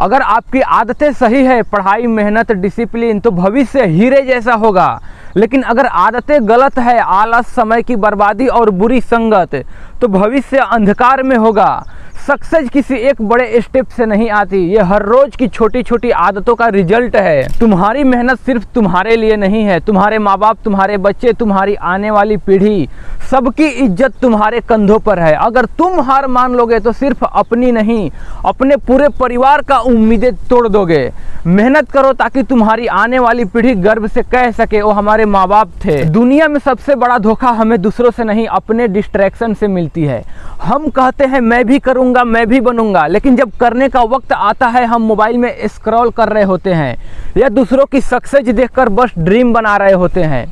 अगर आपकी आदतें सही है, पढ़ाई, मेहनत, डिसिप्लिन, तो भविष्य हीरे जैसा होगा। लेकिन अगर आदतें गलत है, आलस, समय की बर्बादी और बुरी संगत, तो भविष्य अंधकार में होगा। सक्सेस किसी एक बड़े स्टेप से नहीं आती, ये हर रोज की छोटी छोटी आदतों का रिजल्ट है। तुम्हारी मेहनत सिर्फ तुम्हारे लिए नहीं है, तुम्हारे माँ बाप, तुम्हारे बच्चे, तुम्हारी आने वाली पीढ़ी, सबकी इज्जत तुम्हारे कंधों पर है। अगर तुम हार मान लोगे तो सिर्फ अपनी नहीं, अपने पूरे परिवार का उम्मीदें तोड़ दोगे। मेहनत करो ताकि तुम्हारी आने वाली पीढ़ी गर्व से कह सके वो हमारे माँ बाप थे। दुनिया में सबसे बड़ा धोखा हमें दूसरों से नहीं, अपने डिस्ट्रैक्शन से मिलती है। हम कहते हैं मैं भी करूंगा, मैं भी बनूंगा, लेकिन जब करने का वक्त आता है हम मोबाइल में स्क्रॉल कर रहे होते हैं या दूसरों की सक्सेस देखकर बस ड्रीम बना रहे होते हैं।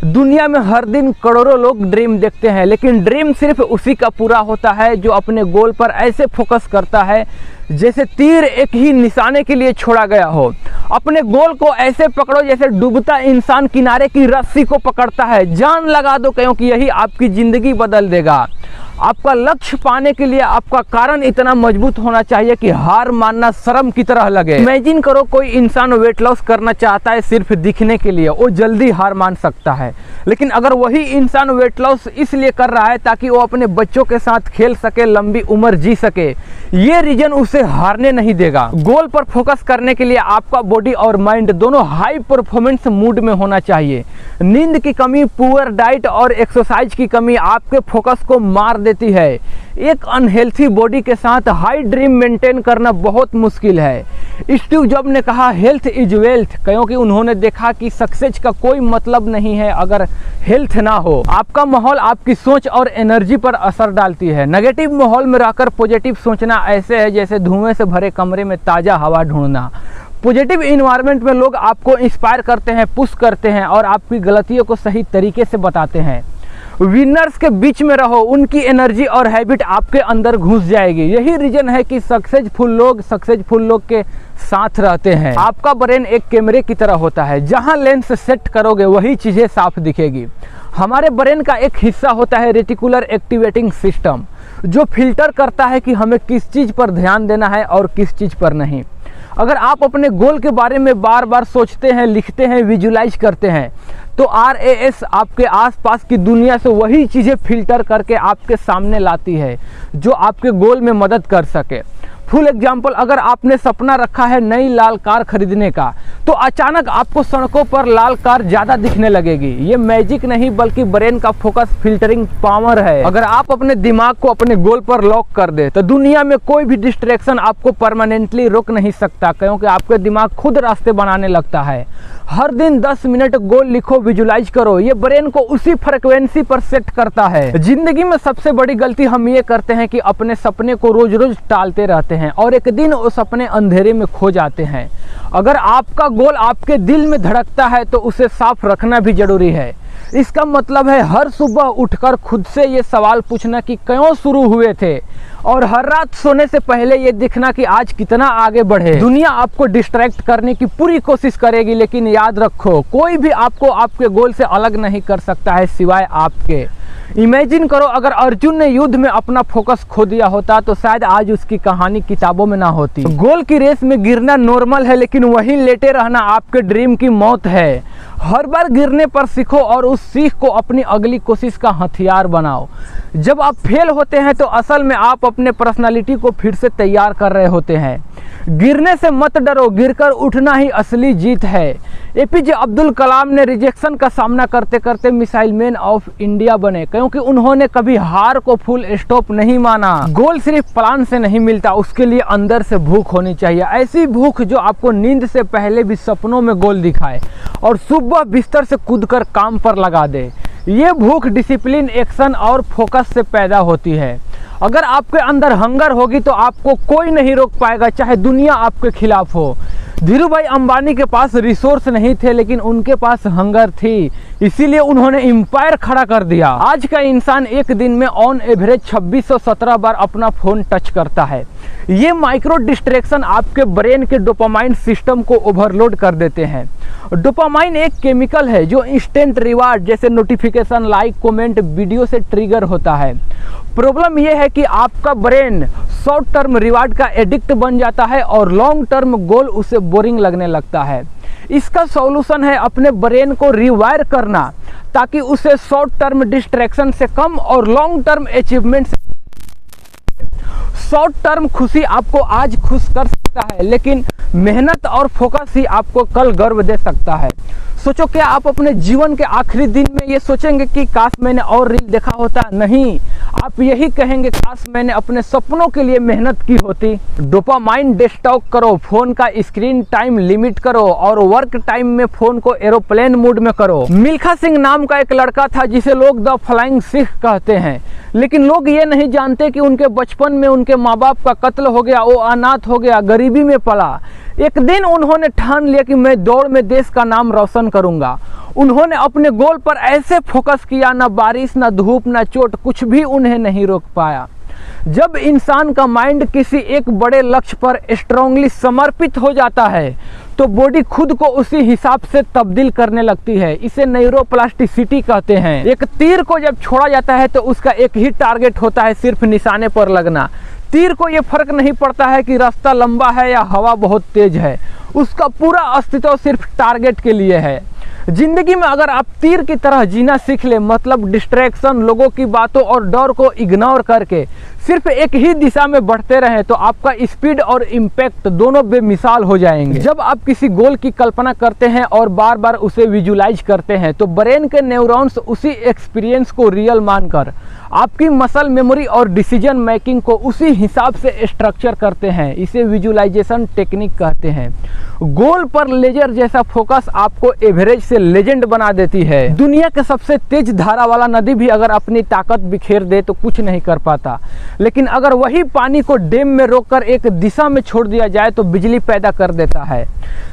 दुनिया में हर दिन करोड़ों लोग ड्रीम देखते हैं, लेकिन ड्रीम सिर्फ उसी का पूरा होता है जो अपने गोल पर ऐसे फोकस करता है जैसे तीर एक ही निशाने के लिए छोड़ा गया हो। अपने गोल को ऐसे पकड़ो जैसे डूबता इंसान किनारे की रस्सी को पकड़ता है। जान लगा दो, क्योंकि यही आपकी जिंदगी बदल देगा। आपका लक्ष्य पाने के लिए आपका कारण इतना मजबूत होना चाहिए कि हार मानना शर्म की तरह लगे। इमेजिन करो कोई इंसान वेट लॉस करना चाहता है सिर्फ दिखने के लिए, वो जल्दी हार मान सकता है। लेकिन अगर वही इंसान वेट लॉस इसलिए कर रहा है ताकि वो अपने बच्चों के साथ खेल सके, लंबी उम्र जी सके, ये रीजन उसे हारने नहीं देगा। गोल पर फोकस करने के लिए आपका बॉडी और माइंड दोनों हाई परफॉर्मेंस मूड में होना चाहिए। नींद की कमी, पुअर डाइट और एक्सरसाइज की कमी आपके फोकस को मार देती है। एक अनहेल्थी बॉडी के साथ हाई ड्रीम मेंटेन करना बहुत मुश्किल है। स्टीव जॉब ने कहा हेल्थ इज वेल्थ, क्योंकि उन्होंने देखा कि सक्सेस का कोई मतलब नहीं है अगर हेल्थ ना हो। आपका माहौल आपकी सोच और एनर्जी पर असर डालती है। नेगेटिव माहौल में रहकर पॉजिटिव सोचना ऐसे है जैसे धुएं से भरे कमरे में ताज़ा हवा ढूंढना। पॉजिटिव इन्वायरमेंट में लोग आपको इंस्पायर करते हैं, पुश करते हैं और आपकी गलतियों को सही तरीके से बताते हैं। विनर्स के बीच में रहो, उनकी एनर्जी और हैबिट आपके अंदर घुस जाएगी। यही रीजन है कि सक्सेसफुल लोग के साथ रहते हैं। आपका ब्रेन एक कैमरे की तरह होता है, जहां लेंस सेट करोगे वही चीजें साफ दिखेगी। हमारे ब्रेन का एक हिस्सा होता है रेटिकुलर एक्टिवेटिंग सिस्टम, जो फिल्टर करता है कि हमें किस चीज पर ध्यान देना है और किस चीज पर नहीं। अगर आप अपने गोल के बारे में बार बार सोचते हैं, लिखते हैं, विजुलाइज करते हैं, तो RAS आपके आसपास की दुनिया से वही चीज़ें फिल्टर करके आपके सामने लाती है जो आपके गोल में मदद कर सके। फुल एग्जाम्पल, अगर आपने सपना रखा है नई लाल कार खरीदने का, तो अचानक आपको सड़कों पर लाल कार ज़्यादा दिखने लगेगी। ये मैजिक नहीं बल्कि ब्रेन का फोकस फिल्टरिंग पावर है। अगर आप अपने दिमाग को अपने गोल पर लॉक कर दे तो दुनिया में कोई भी डिस्ट्रैक्शन आपको परमानेंटली रोक नहीं सकता, क्योंकि आपके दिमाग खुद रास्ते बनाने लगता है। हर दिन 10 मिनट गोल लिखो, विजुलाइज करो, ये ब्रेन को उसी फ्रिक्वेंसी पर सेट करता है। जिंदगी में सबसे बड़ी गलती हम ये करते हैं कि अपने सपने को रोज रोज टालते रहते हैं और एक दिन वो सपने अंधेरे में खो जाते हैं। अगर आपका गोल आपके दिल में धड़कता है तो उसे साफ रखना भी जरूरी है। इसका मतलब है हर सुबह उठकर खुद से ये सवाल पूछना कि क्यों शुरू हुए थे, और हर रात सोने से पहले ये देखना कि आज कितना आगे बढ़े। दुनिया आपको डिस्ट्रैक्ट करने की पूरी कोशिश करेगी, लेकिन याद रखो कोई भी आपको आपके गोल से अलग नहीं कर सकता है सिवाय आपके। इमेजिन करो अगर अर्जुन ने युद्ध में अपना फोकस खो दिया होता तो शायद आज उसकी कहानी किताबों में ना होती। गोल की रेस में गिरना नॉर्मल है, लेकिन वहीं लेटे रहना आपके ड्रीम की मौत है। हर बार गिरने पर सीखो और उस सीख को अपनी अगली कोशिश का हथियार बनाओ। जब आप फेल होते हैं तो असल में आप अपने पर्सनालिटी को फिर से तैयार कर रहे होते हैं। गिरने से मत डरो, गिरकर उठना ही असली जीत है। APJ अब्दुल कलाम ने रिजेक्शन का सामना करते करते मिसाइल मैन ऑफ इंडिया बने, क्योंकि उन्होंने कभी हार को फुल स्टॉप नहीं माना। गोल सिर्फ प्लान से नहीं मिलता, उसके लिए अंदर से भूख होनी चाहिए। ऐसी भूख जो आपको नींद से पहले भी सपनों में गोल दिखाए और सुबह बिस्तर से कूदकर काम पर लगा दे। ये भूख डिसिप्लिन, एक्शन और फोकस से पैदा होती है। अगर आपके अंदर हंगर होगी तो आपको कोई नहीं रोक पाएगा, चाहे दुनिया आपके खिलाफ हो। धीरू भाई अंबानी के पास रिसोर्स नहीं थे, लेकिन उनके पास हंगर थी, इसीलिए उन्होंने एम्पायर खड़ा कर दिया। आज का इंसान एक दिन में ऑन एवरेज 2617 बार अपना फोन टच करता है। ये माइक्रो डिस्ट्रैक्शन आपके ब्रेन के डोपामाइन सिस्टम को ओवरलोड कर देते हैं। डोपामाइन एक केमिकल है जो इंस्टेंट रिवार्ड जैसे नोटिफिकेशन, लाइक, कमेंट, वीडियो से ट्रिगर होता है। प्रॉब्लम यह है कि आपका ब्रेन शॉर्ट टर्म रिवार्ड का एडिक्ट बन जाता है और लॉन्ग टर्म गोल उसे बोरिंग लगने लगता है। इसका सॉल्यूशन है अपने ब्रेन को रिवायर करना, ताकि उसे शॉर्ट टर्म डिस्ट्रैक्शन से कम और लॉन्ग टर्म अचीवमेंट से। शॉर्ट टर्म खुशी आपको आज खुश कर सकता है, लेकिन मेहनत और फोकस ही आपको कल गर्व दे सकता है। सोचो, क्या आप अपने जीवन के आखिरी दिन में ये सोचेंगे कि काश मैंने और रील देखा होता? नहीं, आप यही कहेंगे काश मैंने अपने सपनों के लिए मेहनत की होती। डोपामाइन डिस्टॉक करो, फोन का स्क्रीन टाइम लिमिट करो और वर्क टाइम में फोन को एरोप्लेन मोड में करो। मिल्खा सिंह नाम का एक लड़का था जिसे लोग द फ्लाइंग सिख कहते हैं, लेकिन लोग ये नहीं जानते कि उनके बचपन में उनके माँ बाप का कत्ल हो गया, वो अनाथ हो गया, गरीबी में पला। एक दिन उन्होंने ठान लिया कि मैं दौड़ में देश का नाम रोशन करूंगा। उन्होंने अपने गोल पर ऐसे फोकस किया, ना बारिश, ना धूप, ना चोट, कुछ भी उन्हें नहीं रोक पाया। जब इंसान का माइंड किसी एक बड़े लक्ष्य पर स्ट्रांगली समर्पित हो जाता है तो बॉडी खुद को उसी हिसाब से तब्दील करने लगती है। इसे न्यूरोप्लास्टिसिटी कहते हैं। एक तीर को जब छोड़ा जाता है तो उसका एक ही टारगेट होता है, सिर्फ निशाने पर लगना। तीर को ये फर्क नहीं पड़ता है कि रास्ता लंबा है या हवा बहुत तेज है, उसका पूरा अस्तित्व सिर्फ टारगेट के लिए है। जिंदगी में अगर आप तीर की तरह जीना सीख ले, मतलब डिस्ट्रैक्शन, लोगों की बातों और डर को इग्नोर करके सिर्फ एक ही दिशा में बढ़ते रहें, तो आपका स्पीड और इम्पैक्ट दोनों बेमिसाल हो जाएंगे। जब आप किसी गोल की कल्पना करते हैं और बार बार उसे विजुलाइज करते हैं तो ब्रेन के न्यूरॉन्स उसी एक्सपीरियंस को रियल मानकर आपकी मसल मेमोरी और डिसीजन मेकिंग को उसी हिसाब से स्ट्रक्चर करते हैं। इसे विजुलाइजेशन टेक्निक कहते हैं। गोल पर लेजर जैसा फोकस आपको एवरेज से लेजेंड बना देती है। दुनिया के सबसे तेज धारा वाला नदी भी अगर अपनी ताकत बिखेर दे तो कुछ नहीं कर पाता, लेकिन अगर वही पानी को डैम में रोककर एक दिशा में छोड़ दिया जाए तो बिजली पैदा कर देता है।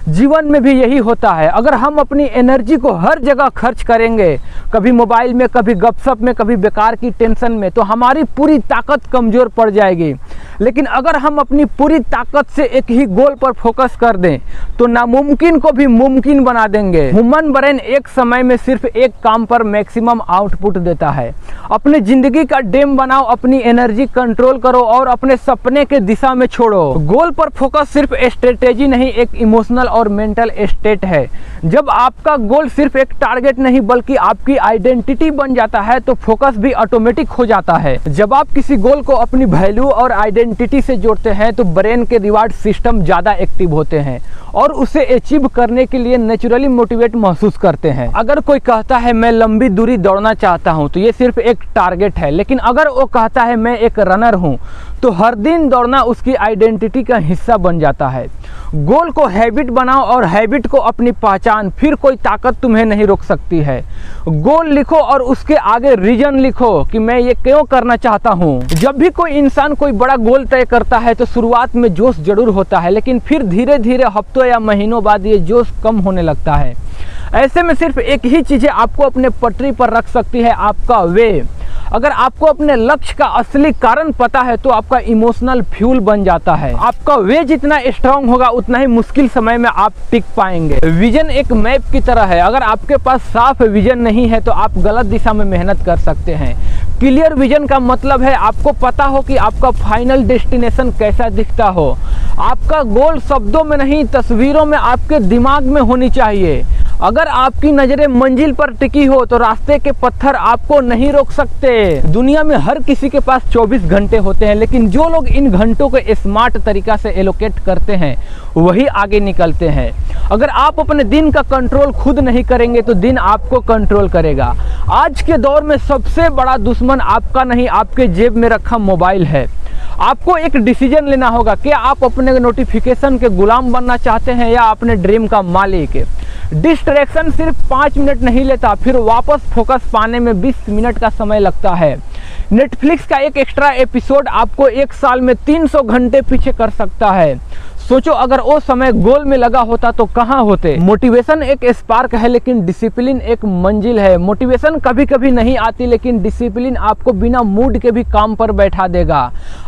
जीवन में भी यही होता है। अगर हम अपनी एनर्जी को हर जगह खर्च करेंगे, कभी मोबाइल में, कभी गपशप में, कभी बेकार की टेंशन में, तो हमारी पूरी ताकत कमजोर पड़ जाएगी। लेकिन अगर हम अपनी पूरी ताकत से एक ही गोल पर फोकस कर दें तो नामुमकिन को भी मुमकिन बना देंगे। ह्यूमन ब्रेन एक समय में सिर्फ एक काम पर मैक्सिमम आउटपुट देता है। अपनी जिंदगी का डैम बनाओ, अपनी एनर्जी कंट्रोल करो और अपने सपने के दिशा में छोड़ो। गोल पर फोकस सिर्फ स्ट्रेटेजी नहीं, एक इमोशनल और मेंटल स्टेट है। जब आपका गोल सिर्फ एक टारगेट नहीं बल्कि आपकी आइडेंटिटी बन जाता है तो फोकस भी ऑटोमेटिक हो जाता है। जब आप किसी गोल को अपनी वैल्यू और आइडेंटिटी से जोड़ते हैं तो ब्रेन के रिवार्ड सिस्टम ज़्यादा एक्टिव होते हैं और उसे अचीव करने के लिए नेचुरली मोटिवेट महसूस करते हैं। अगर कोई कहता है मैं लंबी दूरी दौड़ना चाहता हूं तो ये सिर्फ एक टारगेट है, लेकिन अगर वो कहता है मैं एक रनर हूं तो हर दिन दौड़ना उसकी आइडेंटिटी का हिस्सा बन जाता है। गोल को हैबिट बनाओ और हैबिट को अपनी पहचान, फिर कोई ताकत तुम्हें नहीं रोक सकती है। गोल लिखो और उसके आगे रीजन लिखो कि मैं ये क्यों करना चाहता हूँ। जब भी कोई इंसान कोई बड़ा गोल तय करता है तो शुरुआत में जोश जरूर होता है, लेकिन फिर धीरे धीरे हफ्तों या महीनों बाद ये जोश कम होने लगता है। ऐसे में सिर्फ एक ही चीज़ें आपको अपने पटरी पर रख सकती है, आपका वे। अगर आपको अपने लक्ष्य का असली कारण पता है तो आपका इमोशनल फ्यूल बन जाता है। आपका वे जितना स्ट्रांग होगा उतना ही मुश्किल समय में आप टिक पाएंगे। विजन एक मैप की तरह है। अगर आपके पास साफ विजन नहीं है तो आप गलत दिशा में मेहनत कर सकते हैं। क्लियर विजन का मतलब है आपको पता हो कि आपका फाइनल डेस्टिनेशन कैसा दिखता हो। आपका गोल शब्दों में नहीं, तस्वीरों में आपके दिमाग में होनी चाहिए। अगर आपकी नज़रें मंजिल पर टिकी हो तो रास्ते के पत्थर आपको नहीं रोक सकते। दुनिया में हर किसी के पास 24 घंटे होते हैं, लेकिन जो लोग इन घंटों को स्मार्ट तरीका से एलोकेट करते हैं वही आगे निकलते हैं। अगर आप अपने दिन का कंट्रोल खुद नहीं करेंगे तो दिन आपको कंट्रोल करेगा। आज के दौर में सबसे बड़ा दुश्मन आपका नहीं, आपके जेब में रखा मोबाइल है। आपको एक डिसीजन लेना होगा कि आप अपने नोटिफिकेशन के गुलाम बनना चाहते हैं या अपने ड्रीम का मालिक। डिस्ट्रैक्शन सिर्फ 5 मिनट नहीं लेता, फिर वापस फोकस पाने में 20 मिनट का समय लगता है। नेटफ्लिक्स का एक एक्स्ट्रा एपिसोड आपको एक साल में 300 घंटे पीछे कर सकता है। सोचो अगर वो समय गोल में लगा होता तो कहाँ होते। मोटिवेशन एक स्पार्क है लेकिन डिसिप्लिन एक मंजिल है। मोटिवेशन कभी कभी नहीं आती लेकिन डिसिप्लिन आपको बिना मूड के भी काम पर बैठा देगा।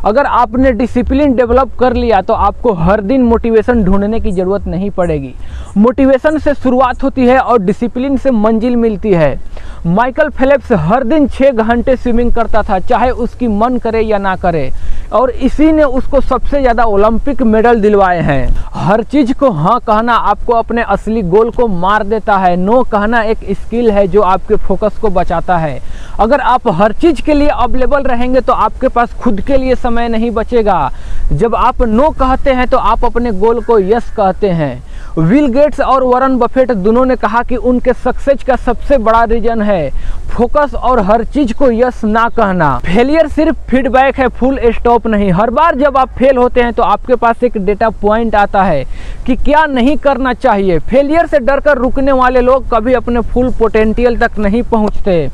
अगर आपने डिसिप्लिन डेवलप कर लिया तो आपको हर दिन मोटिवेशन ढूंढने की ज़रूरत नहीं पड़ेगी। मोटिवेशन से शुरुआत होती है और डिसिप्लिन से मंजिल मिलती है। माइकल फेल्प्स हर दिन 6 घंटे स्विमिंग करता था, चाहे उसकी मन करे या ना करे, और इसी ने उसको सबसे ज़्यादा ओलंपिक मेडल दिलवाए हैं। हर चीज़ को हाँ कहना आपको अपने असली गोल को मार देता है। नो कहना एक स्किल है जो आपके फोकस को बचाता है। अगर आप हर चीज़ के लिए अवेलेबल रहेंगे तो आपके पास खुद के लिए समय नहीं बचेगा। जब आप नो कहते हैं तो आप अपने गोल को यस कहते हैं। बिल गेट्स और वॉरेन बफेट दोनों ने कहा कि उनके सक्सेस का सबसे बड़ा रीजन है फोकस और हर चीज को यस ना कहना। फेलियर सिर्फ फीडबैक है, फुल स्टॉप नहीं। हर बार जब आप फेल होते हैं तो आपके पास एक डेटा पॉइंट आता है कि क्या नहीं करना चाहिए। फेलियर से डरकर रुकने वाले लोग कभी अपने फुल पोटेंशियल तक नहीं पहुंचते।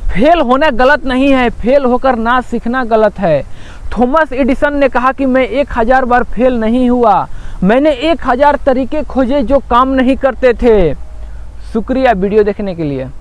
फेल होना गलत नहीं है, फेल होकर ना सीखना गलत है। थॉमस एडिसन ने कहा कि मैं 1000 बार फेल नहीं हुआ, मैंने 1000 तरीके खोजे जो काम नहीं करते थे। शुक्रिया वीडियो देखने के लिए।